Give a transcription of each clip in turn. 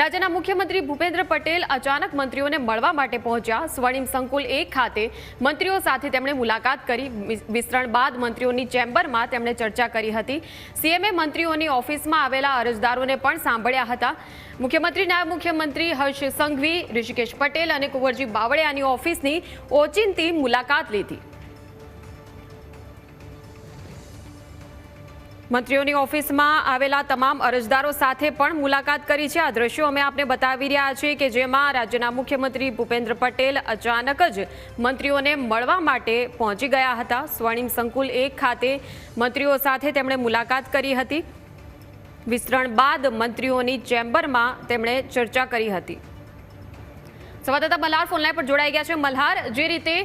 રાજ્યના મુખ્યમંત્રી ભૂપેન્દ્ર પટેલ અચાનક મંત્રીઓને મળવા માટે પહોંચ્યા। સ્વર્ણિમ સંકુલ 1 ખાતે મંત્રીઓ સાથે તેમણે મુલાકાત કરી। વિસ્તરણ બાદ મંત્રીઓની ચેમ્બરમાં તેમણે ચર્ચા કરી હતી। સીએમએ મંત્રીઓની ઓફિસમાં આવેલા અરજદારોને પણ સાંભળ્યા હતા। મુખ્યમંત્રી, નાયબ મુખ્યમંત્રી હર્ષ સંઘવી, ઋષિકેશ પટેલ અને કુંવરજી બાવળિયાની ઓફિસની ઓચિંતી મુલાકાત લીધી। મંત્રીઓની ઓફિસમાં આવેલા તમામ અરજદારો સાથે પણ મુલાકાત કરી છે। આ દ્રશ્યો અમે આપને બતાવી રહ્યા છીએ કે જેમાં રાજ્યના મુખ્યમંત્રી ભૂપેન્દ્ર પટેલ અચાનક જ મંત્રીઓને મળવા માટે પહોંચી ગયા હતા। સ્વર્ણિમ સંકુલ 1 ખાતે મંત્રીઓ સાથે તેમણે મુલાકાત કરી હતી। વિસ્તરણ બાદ મંત્રીઓની ચેમ્બરમાં તેમણે ચર્ચા કરી હતી। સંવાદદાતા મલ્હાર ફોનલાઈન પર જોડાઈ ગયા છે। મલ્હાર, જે રીતે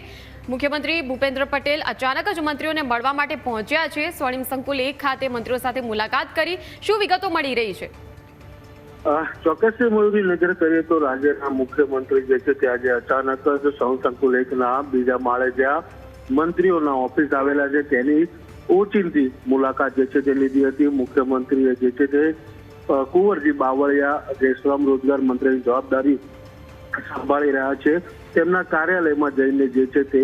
મુખ્યમંત્રી ભૂપેન્દ્ર પટેલ અચાનક જ મંત્રીઓને મળવા માટે પહોંચ્યા છે, સ્વર્ણિમ સંકુલ 1 ખાતે મંત્રીઓ સાથે મુલાકાત કરી, શું વિગતો મળી રહી છે? ચોક્કસ મયુરી, નજર કરીએ તો રાજ્યના મુખ્યમંત્રી જે છે તે આજે અચાનક જ સ્વર્ણિમ સંકુલ 1ના બીજા માળે જ્યાં મંત્રીઓના ઓફિસ આવેલા છે તેની ઓચિંતી મુલાકાત જે છે તે લીધી હતી। મુખ્યમંત્રીએ જે છે તે કુંવરજી બાવળિયા જે શ્રમ રોજગાર મંત્રીની જવાબદારી સંભાળી રહ્યા છે તેમના કાર્યાલયમાં જઈને જે છે તે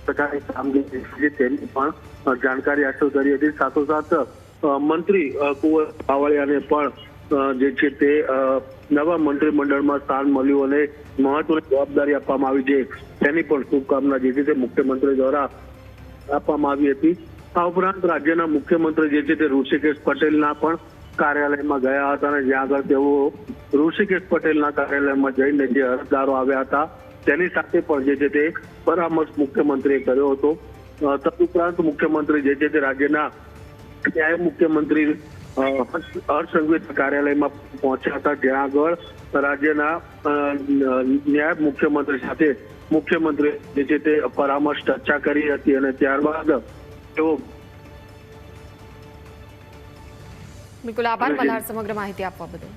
પ્રકારની કામગીરી છે તેની પણ જાણકારી હાંસલ કરી હતી। સાથોસાથ મંત્રી કુંવર બાવળિયાને પણ જે છે તે નવા મંત્રીમંડળમાં સ્થાન મળ્યું અને મહત્વની જવાબદારી આપવામાં આવી છે તેની પણ શુભકામના જે છે તે મુખ્યમંત્રી દ્વારા આપવામાં આવી હતી। આ ઉપરાંત રાજ્યના મુખ્યમંત્રી જે છે તે ઋષિકેશ પટેલના પણ કાર્યાલયમાં ગયા હતા અને જ્યાં આગળ તેઓ ઋષિકેશ પટેલના કાર્યાલયમાં જઈને જે અરજદારો આવ્યા હતા તેની સાથે પણ જે છે તે પરામર્શ મુખ્યમંત્રીએ કર્યો હતો। તદુપરાંત મુખ્યમંત્રી જે છે તે રાજ્યના નાયબ મુખ્યમંત્રી હર્ષ સંઘવી કાર્યાલયમાં પહોંચ્યા હતા જ્યાં આગળ રાજ્યના નાયબ મુખ્યમંત્રી સાથે મુખ્યમંત્રી જે છે તે પરામર્શ ચર્ચા કરી હતી અને ત્યારબાદ તેઓ બિલકુલ આભાર મલ્હાર સમગ્ર માહિતી આપવા બદલ।